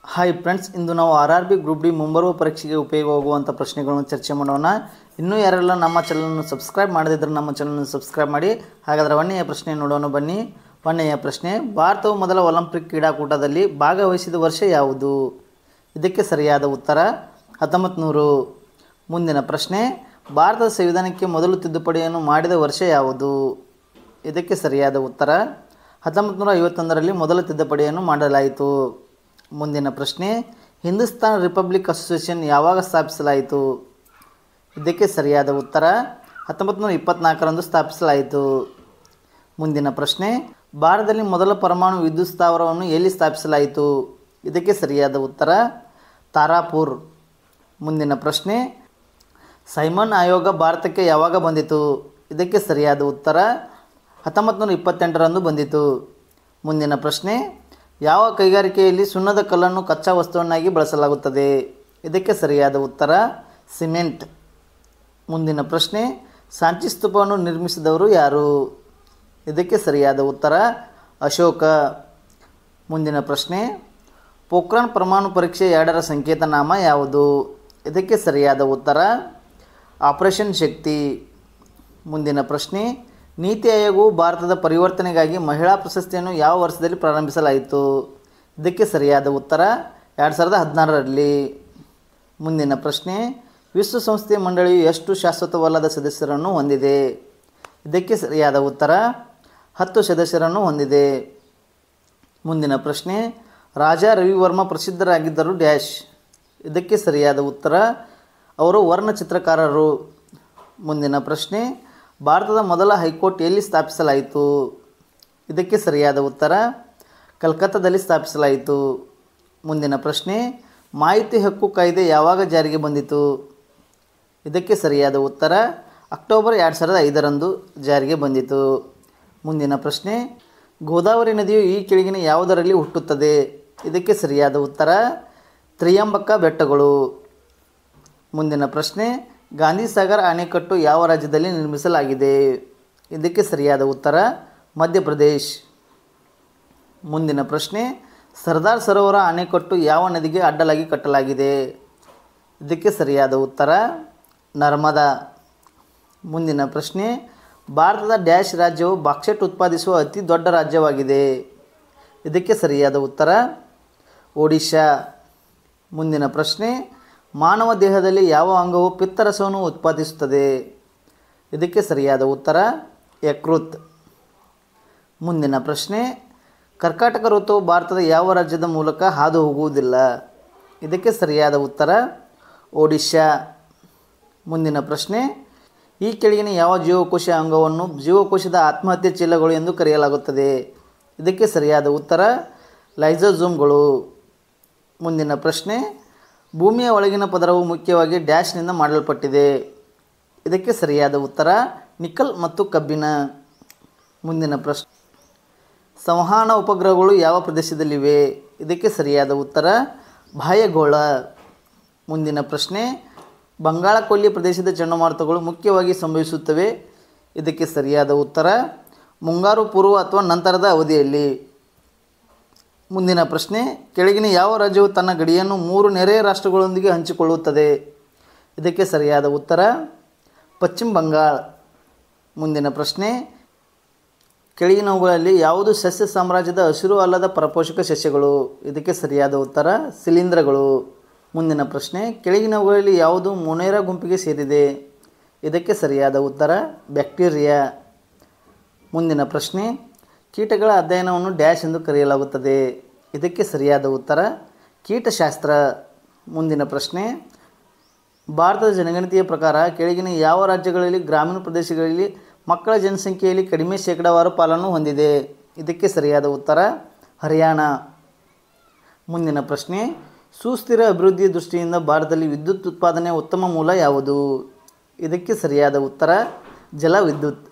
Hi friends, ಇಂದು ನಾವು RRB group D ಮುಂಬರುವ ಪರೀಕ್ಷೆಗೆ ಉಪಯೋಗವಾಗುವಂಥ ಪ್ರಶ್ನೆಗಳನ್ನು ಚರ್ಚೆ ಮಾಡೋಣ. ಇನ್ನೂ ಯಾರೆಲ್ಲ ನಮ್ಮ ಚಾನಲನ್ನು ಸಬ್ಸ್ಕ್ರೈಬ್ ಮಾಡದಿದ್ದರೆ ನಮ್ಮ ಚಾನಲನ್ನು ಸಬ್ಸ್ಕ್ರೈಬ್ ಮಾಡಿ. ಹಾಗಾದರೆ ಒಂದನೆಯ ಪ್ರಶ್ನೆ ನೋಡೋಣ ಬನ್ನಿ. ಒಂದನೆಯ ಪ್ರಶ್ನೆ, ಭಾರತವು ಮೊದಲ ಒಲಿಂಪಿಕ್ ಕ್ರೀಡಾಕೂಟದಲ್ಲಿ ಭಾಗವಹಿಸಿದ ವರ್ಷ ಯಾವುದು? ಇದಕ್ಕೆ ಸರಿಯಾದ ಉತ್ತರ 1900. ಮುಂದಿನ ಪ್ರಶ್ನೆ, ಭಾರತದ ಸಂವಿಧಾನಕ್ಕೆ ಮೊದಲು ತಿದ್ದುಪಡಿಯನ್ನು ಮಾಡಿದ ವರ್ಷ ಯಾವುದು? ಇದಕ್ಕೆ ಸರಿಯಾದ ಉತ್ತರ 1951ರಲ್ಲಿ ಮೊದಲ ತಿದ್ದುಪಡಿಯನ್ನು ಮಾಡಲಾಯಿತು. ಮುಂದಿನ ಪ್ರಶ್ನೆ, ಹಿಂದೂಸ್ತಾನ್ ರಿಪಬ್ಲಿಕ್ ಅಸೋಸಿಯೇಷನ್ ಯಾವಾಗ ಸ್ಥಾಪಿಸಲಾಯಿತು? ಇದಕ್ಕೆ ಸರಿಯಾದ ಉತ್ತರ 1924ರಂದು ಸ್ಥಾಪಿಸಲಾಯಿತು. ಮುಂದಿನ ಪ್ರಶ್ನೆ, ಭಾರತದಲ್ಲಿ ಮೊದಲ ಪರಮಾಣು ವಿದ್ಯುತ್ ಸ್ಥಾವರವನ್ನು ಎಲ್ಲಿ ಸ್ಥಾಪಿಸಲಾಯಿತು? ಇದಕ್ಕೆ ಸರಿಯಾದ ಉತ್ತರ ತಾರಾಪುರ್. ಮುಂದಿನ ಪ್ರಶ್ನೆ, ಸೈಮನ್ ಆಯೋಗ ಭಾರತಕ್ಕೆ ಯಾವಾಗ ಬಂದಿತು? ಇದಕ್ಕೆ ಸರಿಯಾದ ಉತ್ತರ 1928ರಂದು ಬಂದಿತು. ಮುಂದಿನ ಪ್ರಶ್ನೆ, ಯಾವ ಕೈಗಾರಿಕೆಯಲ್ಲಿ ಸುಣ್ಣದ ಕಲ್ಲನ್ನು ಕಚ್ಚಾ ವಸ್ತುವನ್ನಾಗಿ ಬಳಸಲಾಗುತ್ತದೆ? ಇದಕ್ಕೆ ಸರಿಯಾದ ಉತ್ತರ ಸಿಮೆಂಟ್. ಮುಂದಿನ ಪ್ರಶ್ನೆ, ಸಾಂಚಿ ಸ್ತೂಪವನ್ನು ನಿರ್ಮಿಸಿದವರು ಯಾರು? ಇದಕ್ಕೆ ಸರಿಯಾದ ಉತ್ತರ ಅಶೋಕ. ಮುಂದಿನ ಪ್ರಶ್ನೆ, ಪೋಖ್ರಾನ್ ಪರಮಾಣು ಪರೀಕ್ಷೆ 2ರ ಸಂಕೇತ ನಾಮ ಯಾವುದು? ಇದಕ್ಕೆ ಸರಿಯಾದ ಉತ್ತರ ಆಪರೇಷನ್ ಶಕ್ತಿ. ಮುಂದಿನ ಪ್ರಶ್ನೆ, ನೀತಿ ಆಯೋಗವು ಭಾರತದ ಪರಿವರ್ತನೆಗಾಗಿ ಮಹಿಳಾ ಪ್ರಶಸ್ತಿಯನ್ನು ಯಾವ ವರ್ಷದಲ್ಲಿ ಪ್ರಾರಂಭಿಸಲಾಯಿತು? ಇದಕ್ಕೆ ಸರಿಯಾದ ಉತ್ತರ 2016ರಲ್ಲಿ. ಮುಂದಿನ ಪ್ರಶ್ನೆ, ವಿಶ್ವಸಂಸ್ಥೆಯ ಮಂಡಳಿಯು ಎಷ್ಟು ಶಾಶ್ವತವಲ್ಲದ ಸದಸ್ಯರನ್ನು ಹೊಂದಿದೆ? ಇದಕ್ಕೆ ಸರಿಯಾದ ಉತ್ತರ 10 ಸದಸ್ಯರನ್ನು ಹೊಂದಿದೆ. ಮುಂದಿನ ಪ್ರಶ್ನೆ, ರಾಜಾ ರವಿವರ್ಮ ಪ್ರಸಿದ್ಧರಾಗಿದ್ದರು ಡ್ಯಾಶ್. ಇದಕ್ಕೆ ಸರಿಯಾದ ಉತ್ತರ ಅವರು ವರ್ಣಚಿತ್ರಕಾರರು. ಮುಂದಿನ ಪ್ರಶ್ನೆ, ಭಾರತದ ಮೊದಲ ಹೈಕೋರ್ಟ್ ಎಲ್ಲಿ ಸ್ಥಾಪಿಸಲಾಯಿತು? ಇದಕ್ಕೆ ಸರಿಯಾದ ಉತ್ತರ ಕಲ್ಕತ್ತಾದಲ್ಲಿ ಸ್ಥಾಪಿಸಲಾಯಿತು. ಮುಂದಿನ ಪ್ರಶ್ನೆ, ಮಾಹಿತಿ ಹಕ್ಕು ಕಾಯ್ದೆ ಯಾವಾಗ ಜಾರಿಗೆ ಬಂದಿತು? ಇದಕ್ಕೆ ಸರಿಯಾದ ಉತ್ತರ ಅಕ್ಟೋಬರ್ 2005ರಂದು ಜಾರಿಗೆ ಬಂದಿತು. ಮುಂದಿನ ಪ್ರಶ್ನೆ, ಗೋದಾವರಿ ನದಿಯು ಈ ಕೆಳಗಿನ ಯಾವುದರಲ್ಲಿ ಹುಟ್ಟುತ್ತದೆ? ಇದಕ್ಕೆ ಸರಿಯಾದ ಉತ್ತರ ತ್ರಿಯಂಬಕ ಬೆಟ್ಟಗಳು. ಮುಂದಿನ ಪ್ರಶ್ನೆ, ಗಾಂಧಿ ಸಾಗರ್ ಅಣೆಕಟ್ಟು ಯಾವ ರಾಜ್ಯದಲ್ಲಿ ನಿರ್ಮಿಸಲಾಗಿದೆ? ಇದಕ್ಕೆ ಸರಿಯಾದ ಉತ್ತರ ಮಧ್ಯಪ್ರದೇಶ್. ಮುಂದಿನ ಪ್ರಶ್ನೆ, ಸರ್ದಾರ್ ಸರೋವರ ಅಣೆಕಟ್ಟು ಯಾವ ನದಿಗೆ ಅಡ್ಡಲಾಗಿ ಕಟ್ಟಲಾಗಿದೆ? ಇದಕ್ಕೆ ಸರಿಯಾದ ಉತ್ತರ ನರ್ಮದಾ. ಮುಂದಿನ ಪ್ರಶ್ನೆ, ಭಾರತದ ಡ್ಯಾಶ್ ರಾಜ್ಯವು ಬಾಕ್ಸೈಟ್ ಉತ್ಪಾದಿಸುವ ಅತಿ ದೊಡ್ಡ ರಾಜ್ಯವಾಗಿದೆ? ಇದಕ್ಕೆ ಸರಿಯಾದ ಉತ್ತರ ಒಡಿಶಾ. ಮುಂದಿನ ಪ್ರಶ್ನೆ, ಮಾನವ ದೇಹದಲ್ಲಿ ಯಾವ ಅಂಗವು ಪಿತ್ತರಸವನ್ನು ಉತ್ಪಾದಿಸುತ್ತದೆ? ಇದಕ್ಕೆ ಸರಿಯಾದ ಉತ್ತರ ಯಕೃತ್. ಮುಂದಿನ ಪ್ರಶ್ನೆ, ಕರ್ಕಾಟಕ ವೃತ್ತವು ಭಾರತದ ಯಾವ ರಾಜ್ಯದ ಮೂಲಕ ಹಾದು ಹೋಗುವುದಿಲ್ಲ? ಇದಕ್ಕೆ ಸರಿಯಾದ ಉತ್ತರ ಒಡಿಶಾ. ಮುಂದಿನ ಪ್ರಶ್ನೆ, ಈ ಕೆಳಗಿನ ಯಾವ ಜೀವಕೋಶ ಅಂಗವನ್ನು ಜೀವಕೋಶದ ಆತ್ಮಹತ್ಯೆ ಚೀಲಗಳು ಎಂದು ಕರೆಯಲಾಗುತ್ತದೆ? ಇದಕ್ಕೆ ಸರಿಯಾದ ಉತ್ತರ ಲೈಸೋಸೋಮ್ಗಳು. ಮುಂದಿನ ಪ್ರಶ್ನೆ, ಭೂಮಿಯ ಒಳಗಿನ ಪದರವು ಮುಖ್ಯವಾಗಿ ಡ್ಯಾಶ್ನಿಂದ ಮಾಡಲ್ಪಟ್ಟಿದೆ? ಇದಕ್ಕೆ ಸರಿಯಾದ ಉತ್ತರ ನಿಕಲ್ ಮತ್ತು ಕಬ್ಬಿಣ. ಮುಂದಿನ ಪ್ರಶ್ನೆ, ಸಂವಹನ ಉಪಗ್ರಹಗಳು ಯಾವ ಪ್ರದೇಶದಲ್ಲಿವೆ? ಇದಕ್ಕೆ ಸರಿಯಾದ ಉತ್ತರ ಬಾಹ್ಯಗೋಳ. ಮುಂದಿನ ಪ್ರಶ್ನೆ, ಬಂಗಾಳ ಕೊಲ್ಲಿ ಪ್ರದೇಶದ ಚಂಡಮಾರುತಗಳು ಮುಖ್ಯವಾಗಿ ಸಂಭವಿಸುತ್ತವೆ? ಇದಕ್ಕೆ ಸರಿಯಾದ ಉತ್ತರ ಮುಂಗಾರು ಪೂರ್ವ ಅಥವಾ ನಂತರದ ಅವಧಿಯಲ್ಲಿ. ಮುಂದಿನ ಪ್ರಶ್ನೆ, ಕೆಳಗಿನ ಯಾವ ರಾಜ್ಯವು ತನ್ನ ಗಡಿಯನ್ನು 3 ನೆರೆಯ ರಾಷ್ಟ್ರಗಳೊಂದಿಗೆ ಹಂಚಿಕೊಳ್ಳುತ್ತದೆ? ಇದಕ್ಕೆ ಸರಿಯಾದ ಉತ್ತರ ಪಶ್ಚಿಮ ಬಂಗಾಳ. ಮುಂದಿನ ಪ್ರಶ್ನೆ, ಕೆಳಗಿನವುಗಳಲ್ಲಿ ಯಾವುದು ಸಸ್ಯ ಸಾಮ್ರಾಜ್ಯದ ಹಸಿರು ಅಲ್ಲದ ಪರಪೋಷಕ ಸಸ್ಯಗಳು? ಇದಕ್ಕೆ ಸರಿಯಾದ ಉತ್ತರ ಶಿಲೀಂಧ್ರಗಳು. ಮುಂದಿನ ಪ್ರಶ್ನೆ, ಕೆಳಗಿನವುಗಳಲ್ಲಿ ಯಾವುದು ಮೊನೇರಾ ಗುಂಪಿಗೆ ಸೇರಿದೆ? ಇದಕ್ಕೆ ಸರಿಯಾದ ಉತ್ತರ ಬ್ಯಾಕ್ಟೀರಿಯಾ. ಮುಂದಿನ ಪ್ರಶ್ನೆ, ಕೀಟಗಳ ಅಧ್ಯಯನವನ್ನು ಡ್ಯಾಶ್ ಎಂದು ಕರೆಯಲಾಗುತ್ತದೆ? ಇದಕ್ಕೆ ಸರಿಯಾದ ಉತ್ತರ ಕೀಟಶಾಸ್ತ್ರ. ಮುಂದಿನ ಪ್ರಶ್ನೆ, ಭಾರತದ ಜನಗಣತಿಯ ಪ್ರಕಾರ ಕೆಳಗಿನ ಯಾವ ರಾಜ್ಯಗಳಲ್ಲಿ ಗ್ರಾಮೀಣ ಪ್ರದೇಶಗಳಲ್ಲಿ ಮಕ್ಕಳ ಜನಸಂಖ್ಯೆಯಲ್ಲಿ ಕಡಿಮೆ ಶೇಕಡಾವಾರು ಪಾಲನ್ನು ಹೊಂದಿದೆ? ಇದಕ್ಕೆ ಸರಿಯಾದ ಉತ್ತರ ಹರಿಯಾಣ. ಮುಂದಿನ ಪ್ರಶ್ನೆ, ಸುಸ್ಥಿರ ಅಭಿವೃದ್ಧಿಯ ದೃಷ್ಟಿಯಿಂದ ಭಾರತದಲ್ಲಿ ವಿದ್ಯುತ್ ಉತ್ಪಾದನೆಯ ಉತ್ತಮ ಮೂಲ ಯಾವುದು? ಇದಕ್ಕೆ ಸರಿಯಾದ ಉತ್ತರ ಜಲವಿದ್ಯುತ್.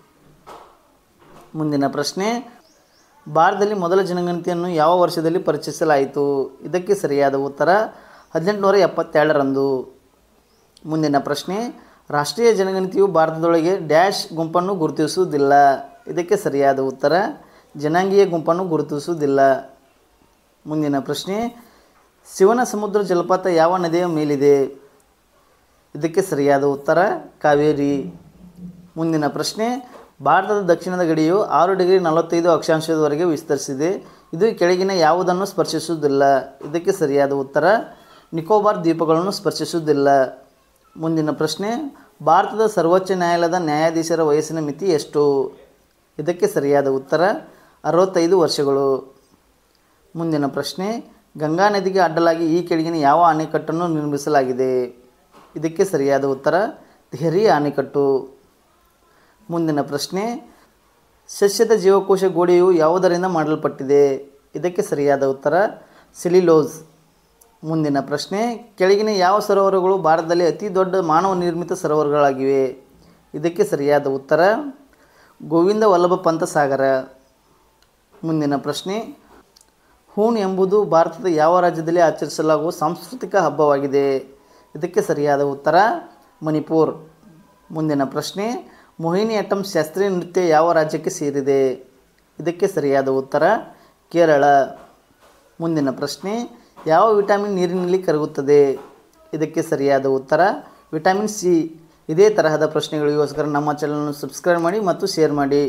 ಮುಂದಿನ ಪ್ರಶ್ನೆ, ಭಾರತದಲ್ಲಿ ಮೊದಲ ಜನಗಣತಿಯನ್ನು ಯಾವ ವರ್ಷದಲ್ಲಿ ಪರಿಚಯಿಸಲಾಯಿತು? ಇದಕ್ಕೆ ಸರಿಯಾದ ಉತ್ತರ 1872ರಂದು. ಮುಂದಿನ ಪ್ರಶ್ನೆ, ರಾಷ್ಟ್ರೀಯ ಜನಗಣತಿಯು ಭಾರತದೊಳಗೆ ಡ್ಯಾಶ್ ಗುಂಪನ್ನು ಗುರುತಿಸುವುದಿಲ್ಲ? ಇದಕ್ಕೆ ಸರಿಯಾದ ಉತ್ತರ ಜನಾಂಗೀಯ ಗುಂಪನ್ನು ಗುರುತಿಸುವುದಿಲ್ಲ. ಮುಂದಿನ ಪ್ರಶ್ನೆ, ಶಿವನ ಸಮುದ್ರ ಜಲಪಾತ ಯಾವ ನದಿಯ ಮೇಲಿದೆ? ಇದಕ್ಕೆ ಸರಿಯಾದ ಉತ್ತರ ಕಾವೇರಿ. ಮುಂದಿನ ಪ್ರಶ್ನೆ, ಭಾರತದ ದಕ್ಷಿಣದ ಗಡಿಯು 6°45' ವಿಸ್ತರಿಸಿದೆ. ಇದು ಕೆಳಗಿನ ಯಾವುದನ್ನು ಸ್ಪರ್ಶಿಸುವುದಿಲ್ಲ? ಇದಕ್ಕೆ ಸರಿಯಾದ ಉತ್ತರ ನಿಕೋಬಾರ್ ದ್ವೀಪಗಳನ್ನು ಸ್ಪರ್ಶಿಸುವುದಿಲ್ಲ. ಮುಂದಿನ ಪ್ರಶ್ನೆ, ಭಾರತದ ಸರ್ವೋಚ್ಚ ನ್ಯಾಯಾಲಯದ ನ್ಯಾಯಾಧೀಶರ ವಯಸ್ಸಿನ ಮಿತಿ ಎಷ್ಟು? ಇದಕ್ಕೆ ಸರಿಯಾದ ಉತ್ತರ 65 ವರ್ಷಗಳು. ಮುಂದಿನ ಪ್ರಶ್ನೆ, ಗಂಗಾ ನದಿಗೆ ಅಡ್ಡಲಾಗಿ ಈ ಕೆಳಗಿನ ಯಾವ ಅಣೆಕಟ್ಟನ್ನು ನಿರ್ಮಿಸಲಾಗಿದೆ? ಇದಕ್ಕೆ ಸರಿಯಾದ ಉತ್ತರ ತೆಹರಿ ಅಣೆಕಟ್ಟು. ಮುಂದಿನ ಪ್ರಶ್ನೆ, ಸಸ್ಯದ ಜೀವಕೋಶ ಗೋಡೆಯು ಯಾವುದರಿಂದ ಮಾಡಲ್ಪಟ್ಟಿದೆ? ಇದಕ್ಕೆ ಸರಿಯಾದ ಉತ್ತರ ಸೆಲ್ಯುಲೋಸ್. ಮುಂದಿನ ಪ್ರಶ್ನೆ, ಕೆಳಗಿನ ಯಾವ ಸರೋವರಗಳು ಭಾರತದಲ್ಲಿ ಅತಿ ದೊಡ್ಡ ಮಾನವ ನಿರ್ಮಿತ ಸರೋವರಗಳಾಗಿವೆ? ಇದಕ್ಕೆ ಸರಿಯಾದ ಉತ್ತರ ಗೋವಿಂದ ವಲ್ಲಭ ಪಂತ ಸಾಗರ. ಮುಂದಿನ ಪ್ರಶ್ನೆ, ಹೂಣ್ ಎಂಬುದು ಭಾರತದ ಯಾವ ರಾಜ್ಯದಲ್ಲಿ ಆಚರಿಸಲಾಗುವ ಸಾಂಸ್ಕೃತಿಕ ಹಬ್ಬವಾಗಿದೆ? ಇದಕ್ಕೆ ಸರಿಯಾದ ಉತ್ತರ ಮಣಿಪುರ್. ಮುಂದಿನ ಪ್ರಶ್ನೆ, ಮೋಹಿನಿಯಟ್ಟಂ ಶಾಸ್ತ್ರೀಯ ನೃತ್ಯ ಯಾವ ರಾಜ್ಯಕ್ಕೆ ಸೇರಿದೆ? ಇದಕ್ಕೆ ಸರಿಯಾದ ಉತ್ತರ ಕೇರಳ. ಮುಂದಿನ ಪ್ರಶ್ನೆ, ಯಾವ ವಿಟಮಿನ್ ನೀರಿನಲ್ಲಿ ಕರಗುತ್ತದೆ? ಇದಕ್ಕೆ ಸರಿಯಾದ ಉತ್ತರ ವಿಟಮಿನ್ ಸಿ. ಇದೇ ತರಹದ ಪ್ರಶ್ನೆಗಳಿಗೋಸ್ಕರ ನಮ್ಮ ಚಾನಲನ್ನು ಸಬ್ಸ್ಕ್ರೈಬ್ ಮಾಡಿ ಮತ್ತು ಶೇರ್ ಮಾಡಿ.